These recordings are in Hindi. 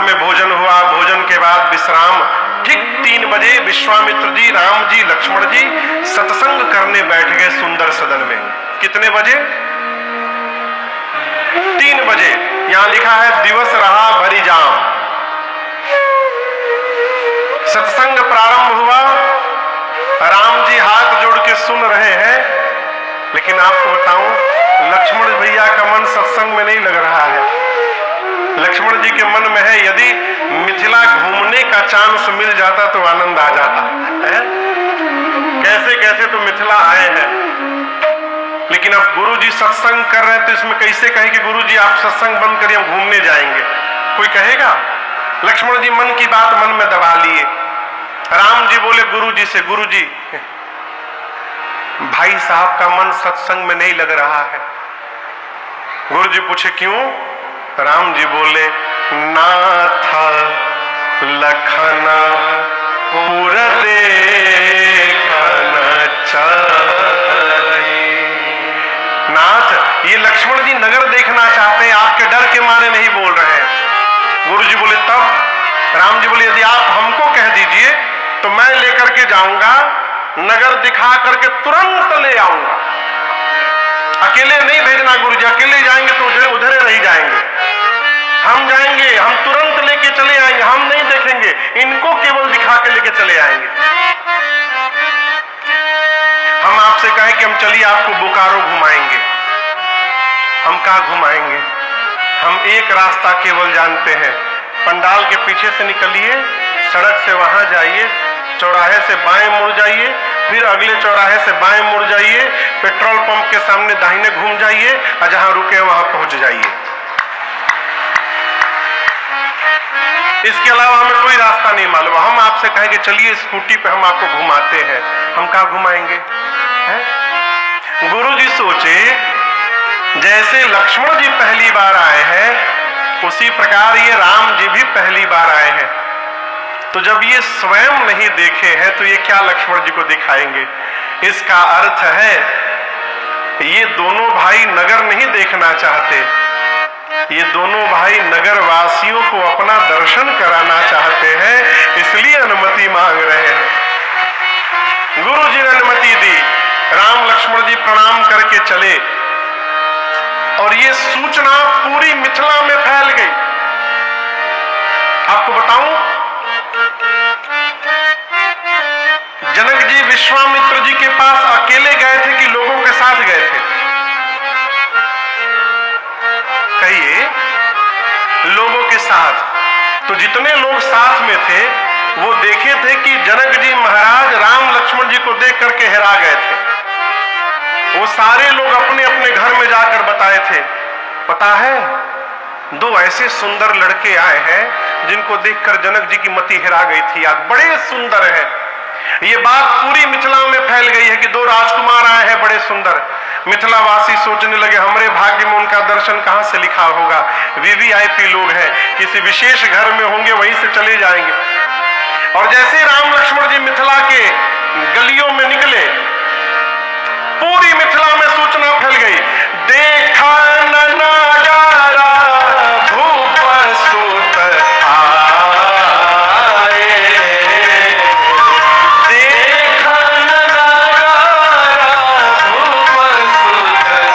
में भोजन हुआ, भोजन के बाद विश्राम। ठीक 3 बजे विश्वामित्र जी, राम जी, लक्ष्मण जी सत्संग करने बैठ गए सुंदर सदन में। कितने बजे? 3 बजे। यहां लिखा है दिवस रहा भरी जाम। सत्संग प्रारंभ हुआ, राम जी हाथ जोड़ के सुन रहे हैं, लेकिन आपको बताऊं लक्ष्मण भैया का मन सत्संग में नहीं लग रहा है। लक्ष्मण जी के मन में है यदि मिथिला घूमने का चांस मिल जाता तो आनंद आ जाता है। कैसे कैसे तो मिथिला आए हैं, लेकिन अब गुरु जी सत्संग कर रहे हैं तो इसमें कैसे कहे कि गुरु जी आप सत्संग बंद करिए, हम घूमने जाएंगे? कोई कहेगा? लक्ष्मण जी मन की बात मन में दबा लिए। राम जी बोले गुरु जी से, गुरु जी भाई साहब का मन सत्संग में नहीं लग रहा है। गुरु जी पूछे क्यों? राम जी बोले नाथ लखन पुर देखन चाहि। नाथ ये लक्ष्मण जी नगर देखना चाहते हैं, आपके डर के मारे नहीं बोल रहे हैं। गुरु जी बोले तब? राम जी बोले यदि आप हमको कह दीजिए तो मैं लेकर के जाऊंगा, नगर दिखा करके तुरंत ले आऊंगा। अकेले नहीं भेजना गुरु जी, अकेले जाएंगे तो उधर रह जाएंगे। हम जाएंगे, हम तुरंत लेके चले आएंगे, हम नहीं देखेंगे, इनको केवल दिखा के लेके चले आएंगे। हम आपसे कहें कि हम चलिए आपको बोकारो घुमाएंगे, हम कहाँ घुमाएंगे? हम एक रास्ता केवल जानते हैं, पंडाल के पीछे से निकलिए, सड़क से वहां जाइए, चौराहे से बाएं मुड़ जाइए, फिर अगले चौराहे से बाएं मुड़ जाइए, पेट्रोल पंप के सामने दाहिने घूम जाइए और जहां रुके वहां पहुंच जाइए। इसके अलावा हमें कोई रास्ता नहीं मालूम। हम आपसे कहें कि चलिए स्कूटी पे हम आपको घुमाते हैं, हम कहाँ घुमाएंगे? गुरु जी सोचे जैसे लक्ष्मण जी पहली बार आए हैं उसी प्रकार ये राम जी भी पहली बार आए हैं। तो जब ये स्वयं नहीं देखे हैं तो ये क्या लक्ष्मण जी को दिखाएंगे? इसका अर्थ है ये दोनों भाई नगर नहीं देखना चाहते, ये दोनों भाई नगर वासियों को अपना दर्शन कराना चाहते हैं, इसलिए अनुमति मांग रहे हैं। गुरु जी ने अनुमति दी, राम लक्ष्मण जी प्रणाम करके चले और ये सूचना पूरी मिथिला में फैल गई। आपको बताऊं, जनक जी विश्वामित्र जी के पास अकेले गए थे कि लोगों के साथ गए थे? कहिए, लोगों के साथ। तो जितने लोग साथ में थे वो देखे थे कि जनक जी महाराज राम लक्ष्मण जी को देख करके हैरा गए थे। वो सारे लोग अपने अपने घर में जाकर बताए थे, पता है 2 ऐसे सुंदर लड़के आए हैं जिनको देखकर जनक जी की मति हिरा गई थी, आज बड़े सुंदर हैं। ये बात पूरी मिथिला में फैल गई है कि 2 राजकुमार आए हैं बड़े सुंदर। मिथिलावासी सोचने लगे हमारे भाग्य में उनका दर्शन कहां से लिखा होगा, वीवीआईपी लोग हैं, किसी विशेष घर में होंगे, वहीं से चले जाएंगे। और जैसे राम लक्ष्मण जी मिथिला के गलियों में निकले, पूरी मिथिला में सूचना फैल गई, देखा नजारा भूप सुत आए, देखा नजारा भूप सुत आए,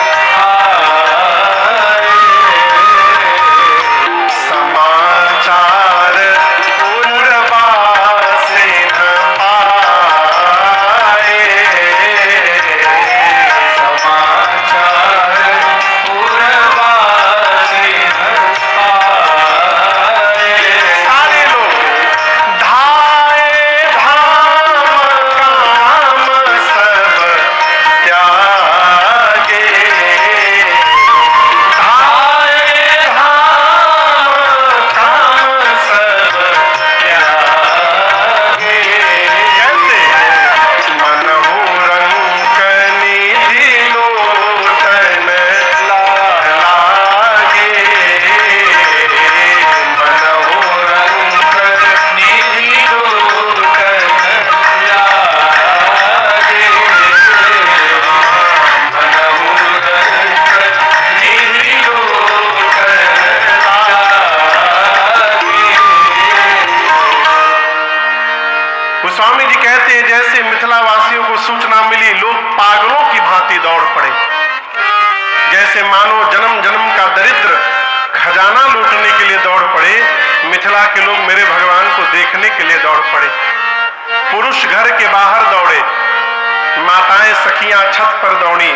समाचार उर्वा से न पाए, समाचार उर्वा से कहते जैसे मिथिला वासियों को सूचना मिली, लोग पागलों की भांति दौड़ पड़े, जैसे मानो जन्म जन्म का दरिद्र खजाना लूटने के लिए दौड़ पड़े। मिथिला के लोग मेरे भगवान को देखने के लिए दौड़ पड़े। पुरुष घर के बाहर दौड़े, माताएं सखियां छत पर दौड़ी,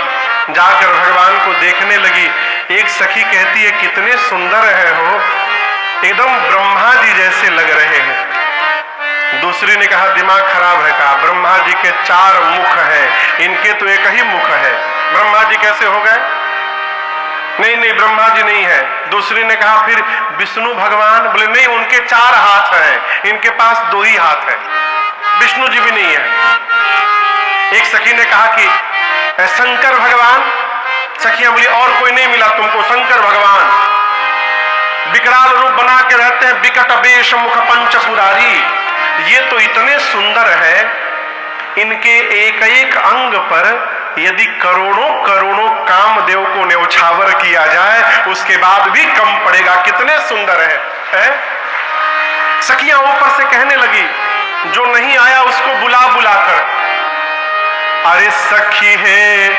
जाकर भगवान को देखने लगी। एक सखी कहती है, कितने सुंदर है हो, एकदम ब्रह्मा जी जैसे लग रहे हैं। दूसरी ने कहा, दिमाग खराब है। कहा, ब्रह्मा जी के 4 मुख हैं, इनके तो एक ही मुख है, ब्रह्मा जी कैसे हो गए? नहीं नहीं, ब्रह्मा जी नहीं है। दूसरी ने कहा, फिर विष्णु भगवान? बोले नहीं, उनके 4 हाथ हैं, इनके पास 2 ही हाथ है, विष्णु जी भी नहीं है। एक सखी ने कहा कि शंकर भगवान? सखियां बोली, और कोई नहीं मिला तुमको? शंकर भगवान विकराल रूप बना के रहते हैं, विकट वेश मुख पंच पुरारी। ये तो इतने सुंदर है, इनके एक एक अंग पर यदि करोड़ों करोड़ों कामदेव को न्यौछावर किया जाए, उसके बाद भी कम पड़ेगा, कितने सुंदर है? सखियां ऊपर से कहने लगी, जो नहीं आया उसको बुला बुलाकर, अरे सखी है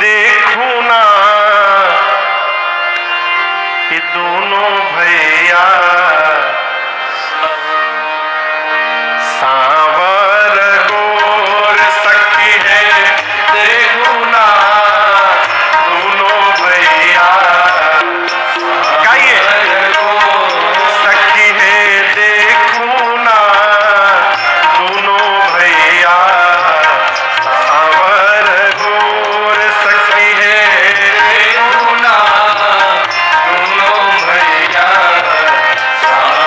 देखो ना, ये दोनों भैया सांवर गोर, सखी है देखो ना, दोनों भैया। गाइए, सखी है देखो ना, दोनों भैया सांवर गोर, सखी है देखो ना, दोनों भैया सांवर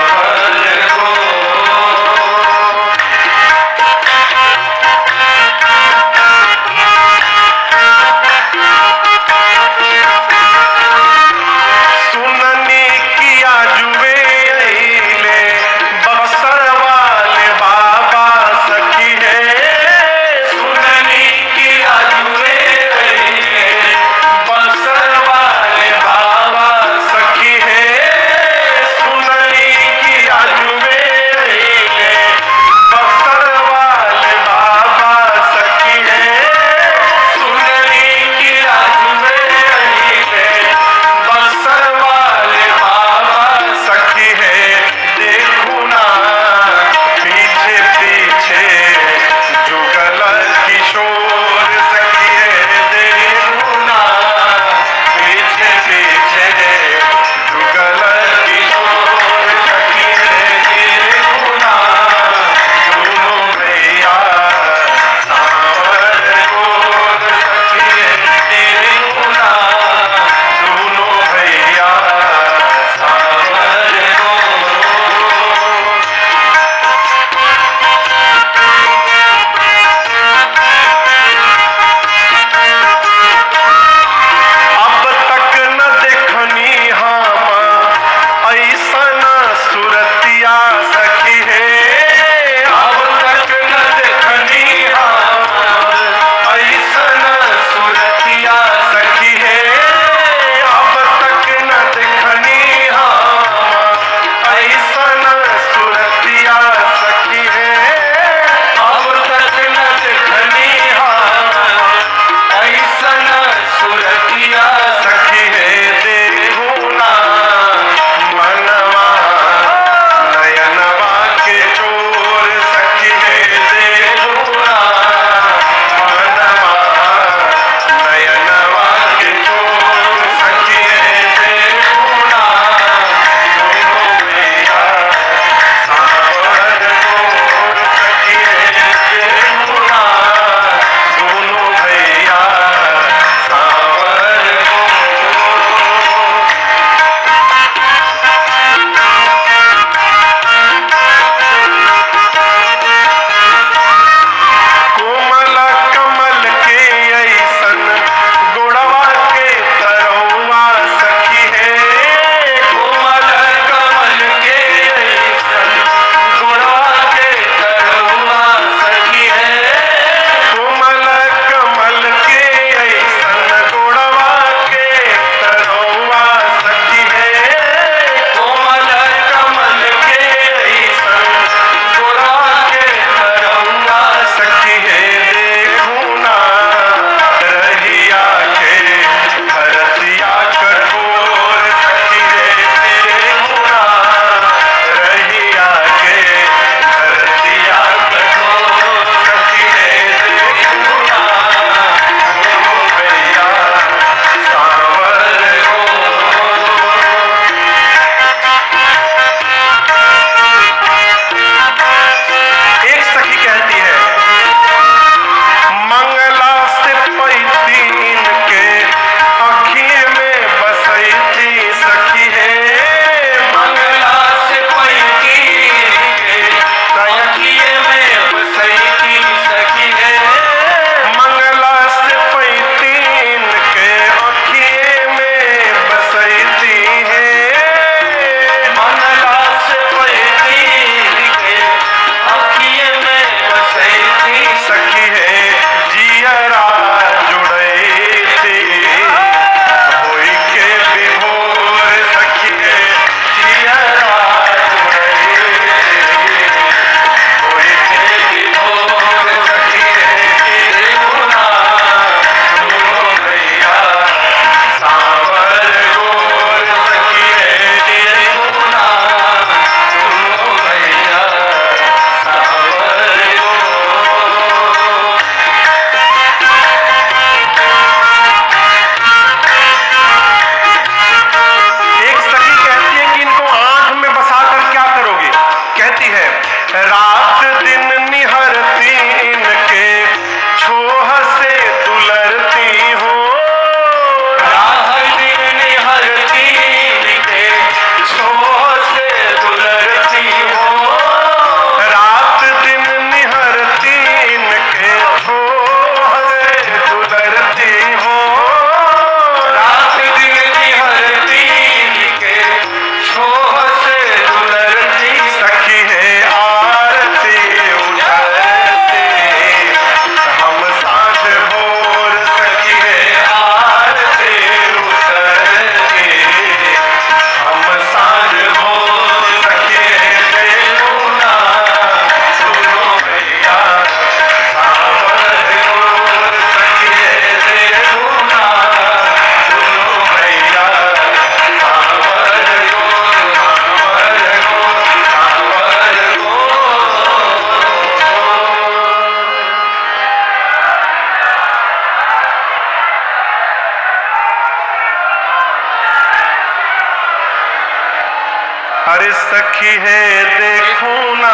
अरे सखी है देखो ना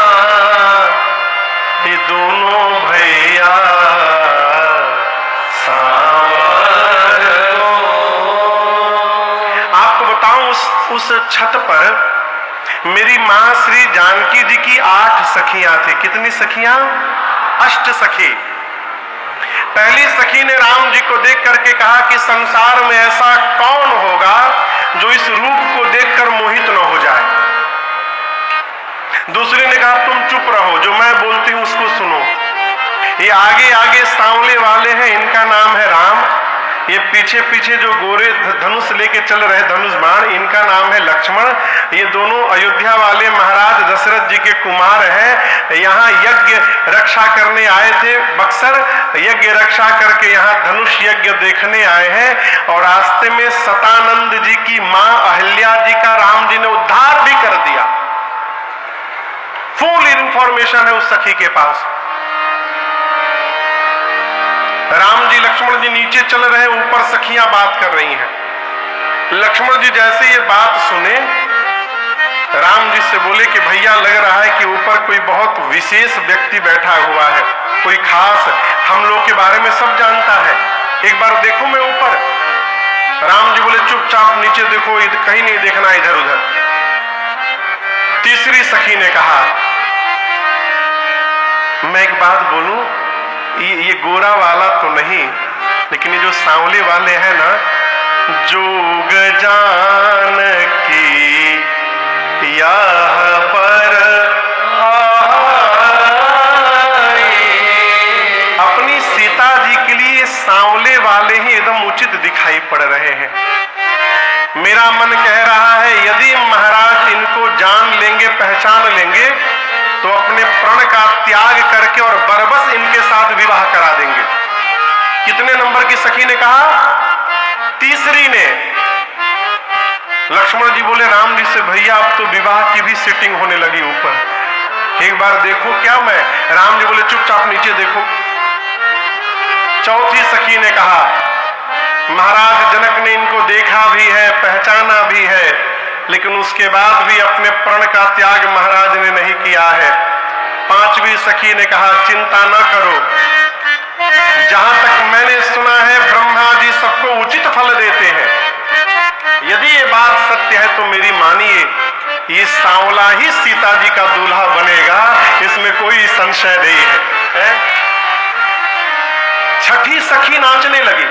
ये दोनों भैया सावर को। आपको बताऊं उस छत पर मेरी मां श्री जानकी जी की 8 सखियां थी। कितनी सखियां? 8 सखी। पहली सखी ने राम जी को देख करके कहा कि संसार में ऐसा कौन होगा जो इस रूप को देखकर मोहित न हो जाए। दूसरी ने कहा तुम चुप रहो, जो मैं बोलती हूं उसको सुनो। ये आगे आगे सांवले वाले हैं, इनका नाम है राम। ये पीछे पीछे जो गोरे धनुष लेके चल रहे धनुष बाण, इनका नाम है लक्ष्मण। ये दोनों अयोध्या वाले महाराज दशरथ जी के कुमार हैं। यहाँ यज्ञ रक्षा करने आए थे, बक्सर यज्ञ रक्षा करके यहाँ धनुष यज्ञ देखने आए हैं। और रास्ते में सतानंद जी की मां अहिल्या जी का राम जी ने उद्धार भी कर दिया। फुल इंफॉर्मेशन है उस सखी के पास। राम जी लक्ष्मण जी नीचे चल रहे, ऊपर सखियां बात कर रही हैं। लक्ष्मण जी जैसे ये बात सुने, राम जी से बोले कि भैया लग रहा है कि ऊपर कोई बहुत विशेष व्यक्ति बैठा हुआ है, कोई खास, हम लोग के बारे में सब जानता है, एक बार देखो मैं ऊपर। राम जी बोले चुपचाप नीचे देखो, कहीं नहीं देखना इधर उधर। तीसरी सखी ने कहा मैं एक बात बोलूं, ये गोरा वाला तो नहीं, लेकिन ये जो सांवले वाले हैं ना, जोग जान की यहाँ पर अपनी सीता जी के लिए सांवले वाले ही एकदम उचित दिखाई पड़ रहे हैं। मेरा मन कह रहा है यदि महाराज इनको जान लेंगे, पहचान लेंगे, तो अपने प्रण का त्याग करके और बरबस इनके साथ विवाह करा देंगे। कितने नंबर की सखी ने कहा? तीसरी ने। लक्ष्मण जी बोले राम जी से भैया अब तो विवाह की भी सेटिंग होने लगी ऊपर, एक बार देखो क्या मैं। राम जी बोले चुपचाप नीचे देखो। चौथी सखी ने कहा महाराज जनक ने इनको देखा भी है, पहचाना भी है, लेकिन उसके बाद भी अपने प्रण का त्याग महाराज ने नहीं किया है। पांचवी सखी ने कहा चिंता न करो, जहां तक मैंने सुना है ब्रह्मा जी सबको उचित फल देते हैं। यदि ये बात सत्य है तो मेरी मानिए, ये सांवला ही सीता जी का दूल्हा बनेगा, इसमें कोई संशय नहीं है। छठी सखी नाचने लगी।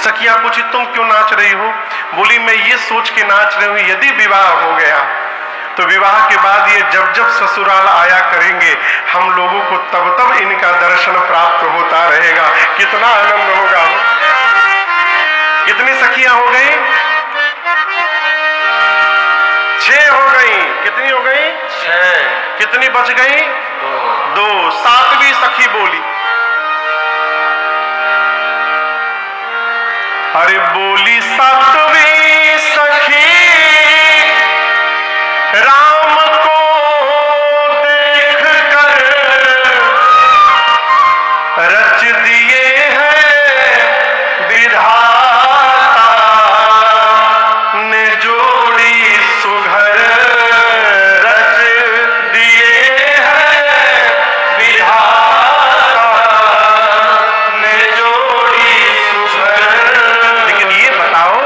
सखियां पूछी तुम क्यों नाच रही हो? बोली मैं ये सोच के नाच रही हूं यदि विवाह हो गया तो विवाह के बाद ये जब जब ससुराल आया करेंगे, हम लोगों को तब तब इनका दर्शन प्राप्त होता रहेगा। कितना आनंद होगा। कितनी सखियां हो गई? 6 हो गई। कितनी हो गई? 6। कितनी बच गई? 2। 7वीं सखी बोली, अरे बोली 7वीं सखी राम को देख कर रच दिए हैं विधाता ने जोड़ी सुघर, रच दिए हैं विधाता ने जोड़ी सुघर। लेकिन ये बताओ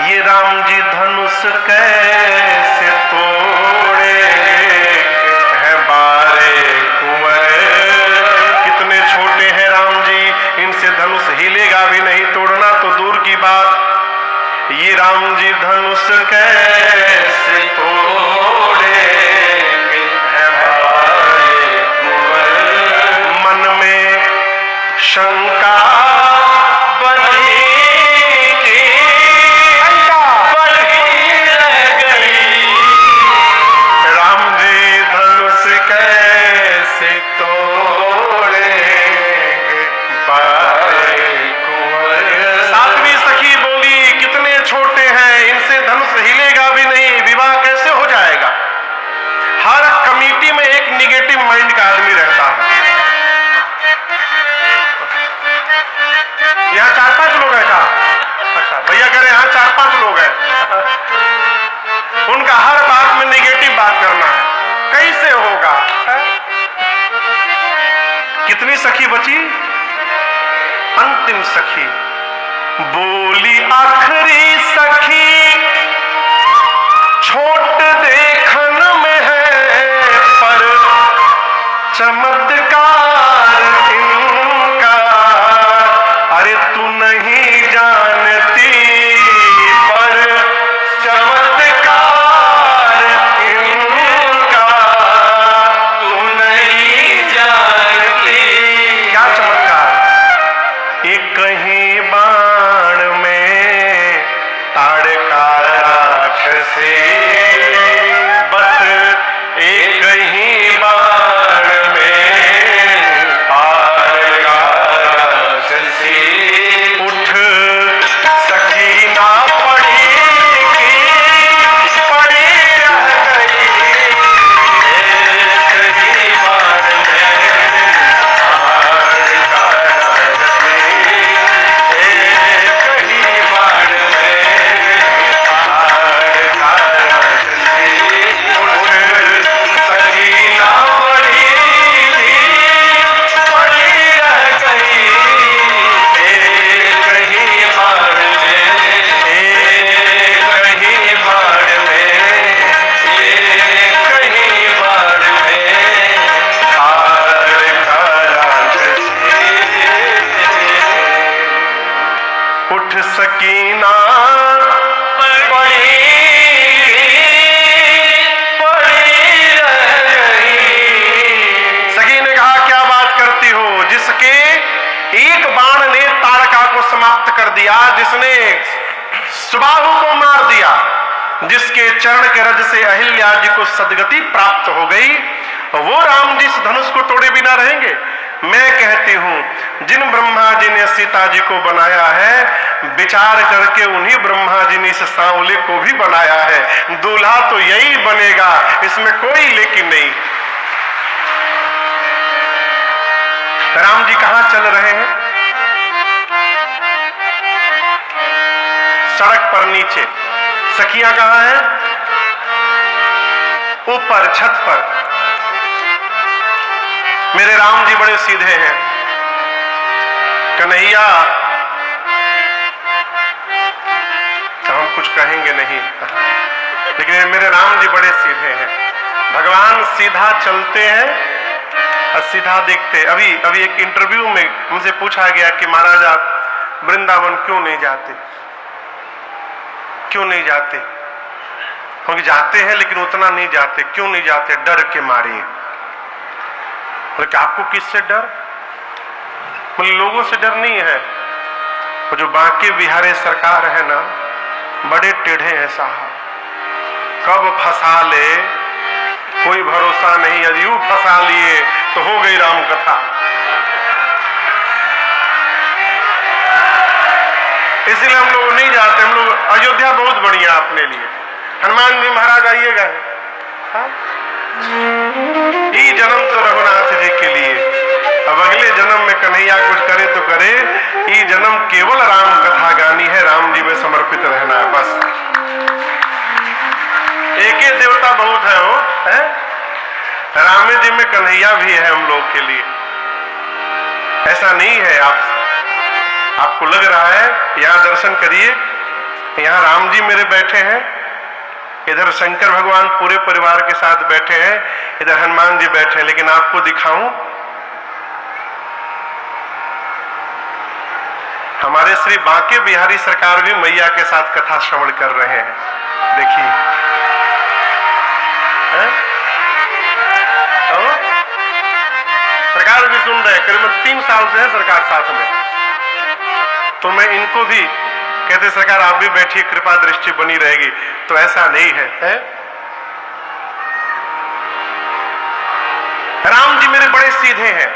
ये राम जी धनुष कैसे तोड़े हैं बारे कुंवर। कितने छोटे हैं राम जी, इनसे धनुष हिलेगा भी नहीं, तोड़ना तो दूर की बात। ये राम जी धनुष कैसे तोड़े हैं बारे कुंवर। मन में शंका माइंड का आदमी रहता है। अंतिम सखी बोली आखिरी सखी, छोट देखन में है पर चमत्कार इनका, अरे तू नहीं जानती पर चमत्कार इनका, तू नहीं जानती। क्या चमत्कार? एक कहीं बाण में ताड़का राक्षसी, बस एक ही बाण में ताड़का राक्षसी, उठ सकी ना पड़ी की पड़ी रह गई, एक ही बाण में ताड़का राक्षसी, एक ही बाण में ताड़का राक्षसी, उठ सकी ना पड़ी थी पड़ी रह गई, एक ही बाण में, एक ही बाण में, एक ही बाण में ताड़का राक्षसी। उठ सकी ना पड़ी रह गई। सखी ने कहा क्या बात करती हो, जिसके एक बाण ने ताड़का को समाप्त कर दिया, जिसने सुबाहु को मार दिया, जिसके चरण के रज से अहिल्या जी को सदगति प्राप्त हो गई, वो राम जी इस धनुष को तोड़े बिना रहेंगे? मैं कहती हूं जिन ब्रह्मा जी ने सीता जी को बनाया है, विचार करके उन्हीं ब्रह्मा जी ने इस सांवले को भी बनाया है। दूल्हा तो यही बनेगा, इसमें कोई लेकिन नहीं। राम जी कहां चल रहे हैं? सड़क पर नीचे। सखियां कहां हैं? ऊपर छत पर। मेरे राम जी बड़े सीधे हैं। कन्हैया, तो हम कुछ कहेंगे नहीं, लेकिन मेरे राम जी बड़े सीधे हैं। भगवान सीधा चलते हैं और सीधा देखते। अभी एक इंटरव्यू में मुझसे पूछा गया कि महाराज आप वृंदावन क्यों नहीं जाते? क्यों नहीं जाते? क्योंकि जाते हैं लेकिन उतना नहीं जाते। क्यों नहीं जाते? डर के मारे। आपको किससे डर? लोगों से डर नहीं है। वो जो बांके बिहारी सरकार है ना, बड़े टेढ़े हैं साहब। कब फंसा ले कोई भरोसा नहीं। यदि यूं फंसा लिए तो हो गई राम कथा। इसलिए हम लोग नहीं जाते। हम लोग अयोध्या बहुत बढ़िया अपने लिए। हनुमान जी महाराज आइएगा। ये जन्म तो रघुनाथ जी के लिए, अब अगले जन्म में कन्हैया कुछ करे तो करे। ये जन्म केवल राम कथा गानी है, राम जी में समर्पित रहना है बस। एक ही देवता बहुत है वो है। राम जी में कन्हैया भी है हम लोग के लिए। ऐसा नहीं है आपको लग रहा है। यहाँ दर्शन करिए, यहाँ राम जी मेरे बैठे हैं, इधर शंकर भगवान पूरे परिवार के साथ बैठे हैं, इधर हनुमान जी बैठे हैं। लेकिन आपको दिखाऊं, हमारे श्री बांके बिहारी सरकार भी मैया के साथ कथा श्रवण कर रहे हैं। देखिए, तो सरकार भी सुन रहे हैं। करीबन 3 साल से है सरकार साथ में। तो मैं इनको भी कहते सरकार आप भी बैठिए, कृपा दृष्टि बनी रहेगी। तो ऐसा नहीं है, राम जी मेरे बड़े सीधे हैं।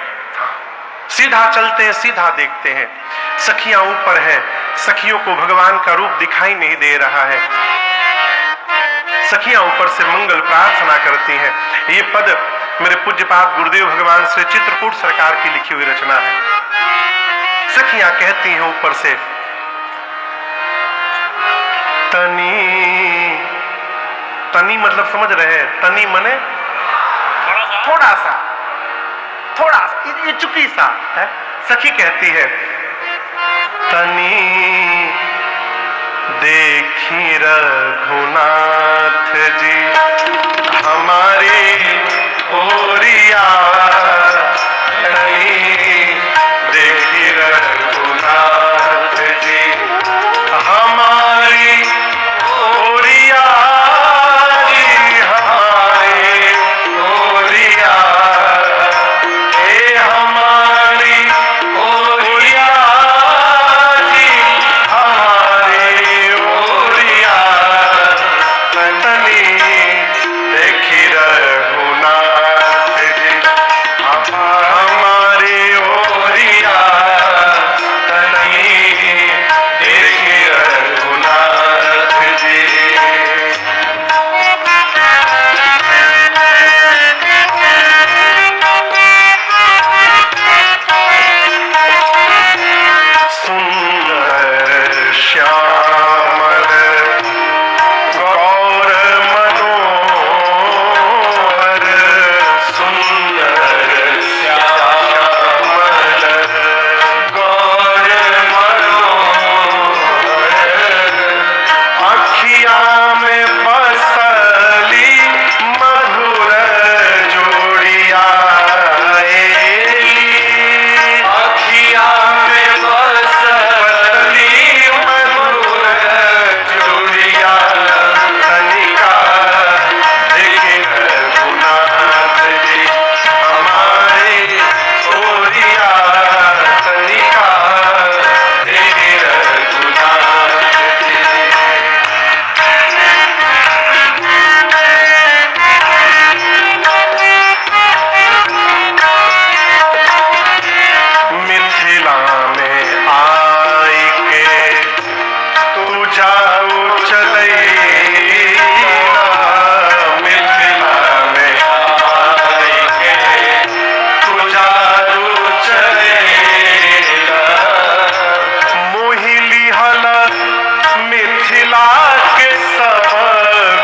सीधा चलते हैं, सीधा देखते हैं। सखियां ऊपर हैं, सखियों को भगवान का रूप दिखाई नहीं दे रहा है। सखियां ऊपर से मंगल प्रार्थना करती हैं। ये पद मेरे पूज्यपाद गुरुदेव भगवान श्री चित्रकूट सरकार की लिखी हुई रचना है। सखियां कहती हैं ऊपर से, तनी, तनी मतलब समझ रहे हैं? तनी मने थोड़ा सा, ये चुकी सा है। सखी कहती है तनी देखी रघुनाथ जी हमारे ओरिया, तनी देखी रघुनाथ जी हमारी ओरिया, हमारे ओरिया, हे हमारी ओरिया जी हमारे ओरिया, तनी देखी रघुनाथ जी हमारे ओरिया, तनी देखी रघुनाथ जी। सुंदर श्यामल गौर मनोहर, सुंदर श्यामल गौर मनोहर, अखिया में बसली मधुर जोड़िया, अखिया में बसली मधुर जोड़िया, तनिका देखे रघुनाथ जी हमारे ओरिया, तनिका देखे रघुनाथ जी। मिथिला में आई के तू जाऊ चलैला, मिथिला में आई के तू जाऊ चलैला, मोहिली हल मिथिला के सब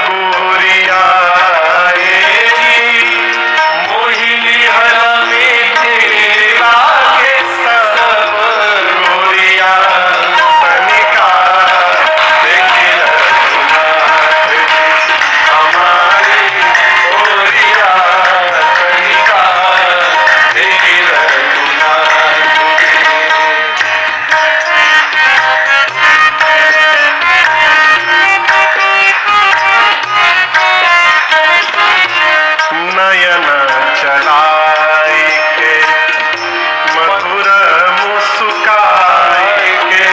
गोरिया, मोहिली हल मिथिला के सब गोरिया, तनिका देखी रघुनाथ जी हमारे ओरिया, तनिका देखी रघुनाथ जी। नयन चलाई के मधुर मुस्काई के,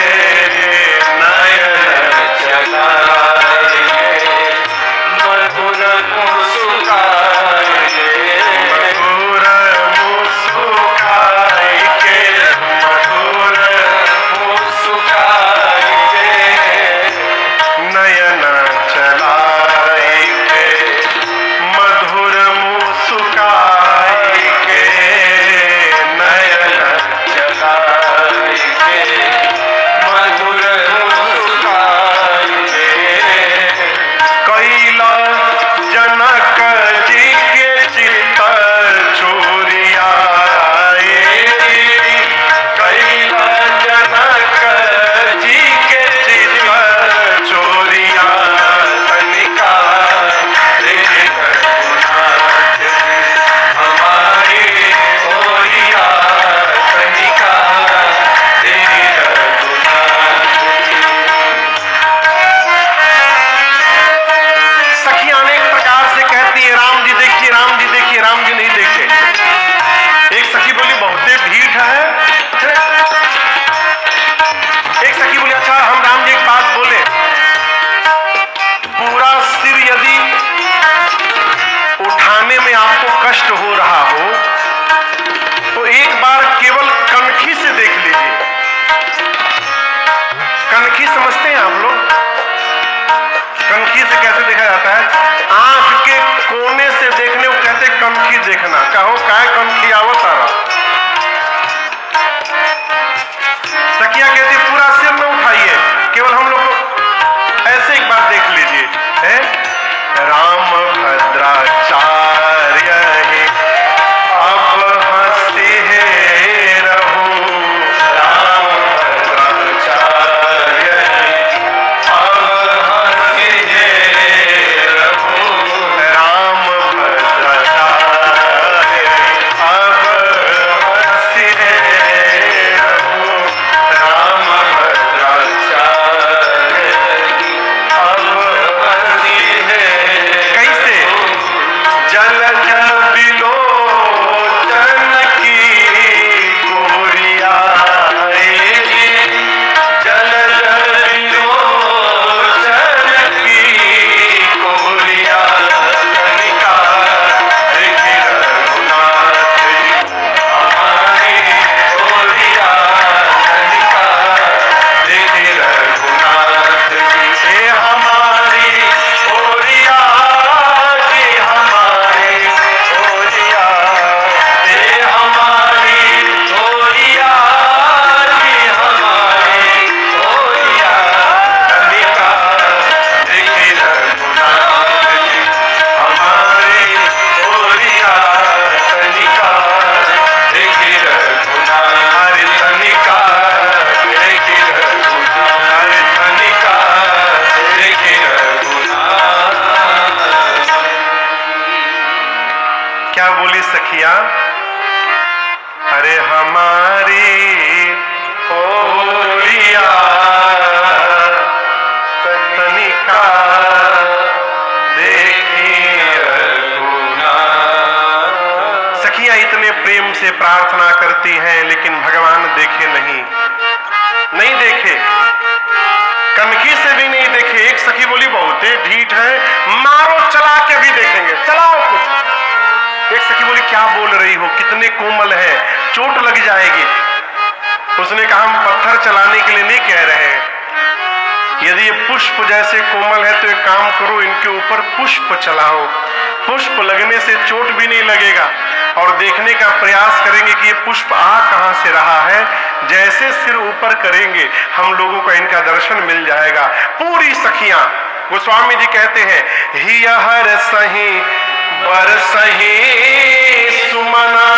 नयन चलाई के मधुर मुस्काई के, मधुर मुस्काई के, मधुर मुस्काई के, नयन चलाई के मधुर मुस्काई के, नयन चलाई के मधुर मुस्काई के, कैला जनक जी के चित्त चोरिया, कैला जनक जी के चित्त चोरिया, तनिका देखे रघुनाथ जी हमारे ओरिया, तनिका देखे रघुनाथ जी। सखियां अनेक प्रकार से कहती है राम जी देखिए, राम जी देखिए, राम जी नहीं देखे। एक सखी बोली बहुते भीड़ है, एक सखी बोली अच्छा हम राम जी एक बात बोले, पूरा सिर यदि उठाने में आपको कष्ट हो रहा हो तो एक बार केवल कनखी से देख लीजिए। कनखी समझते हैं आप लोग? कनखी से कैसे देखा जाता है? आंख के कोने से देखने को कहते कनखी देखना। कहो काय कनखी आवो तारा। सखिया कहती पूरा सिर न उठाइए, केवल हम लोग को ऐसे एक बार देख लीजिए। राम भद्राचार्य है अब हंसते हैं रहो, राम भद्राचार्य क्या बोली सखिया, अरे हमारी ओलिया तनिका देखी रघुना। सखियां इतने प्रेम से प्रार्थना करती हैं लेकिन भगवान देखे नहीं देखे, कनखी से भी नहीं देखे। एक सखी बोली बहुते ढीठ है, मारो चला के भी देखेंगे, चलाओ कुछ। एक सखी बोली क्या बोल रही हो, कितने कोमल है, चोट लग जाएगी। उसने कहा हम पत्थर चलाने के लिए नहीं कह रहे हैं, यदि ये पुष्प जैसे कोमल है तो एक काम करो, इनके ऊपर पुष्प चलाओ, पुष्प लगने से चोट भी नहीं लगेगा और देखने का प्रयास करेंगे कि ये पुष्प आ कहां से रहा है। जैसे सिर ऊपर करेंगे हम लोगों को इनका दर्शन मिल जाएगा। पूरी सखियां, गोस्वामी जी कहते हैं, हिय हर सही बर सही सुमना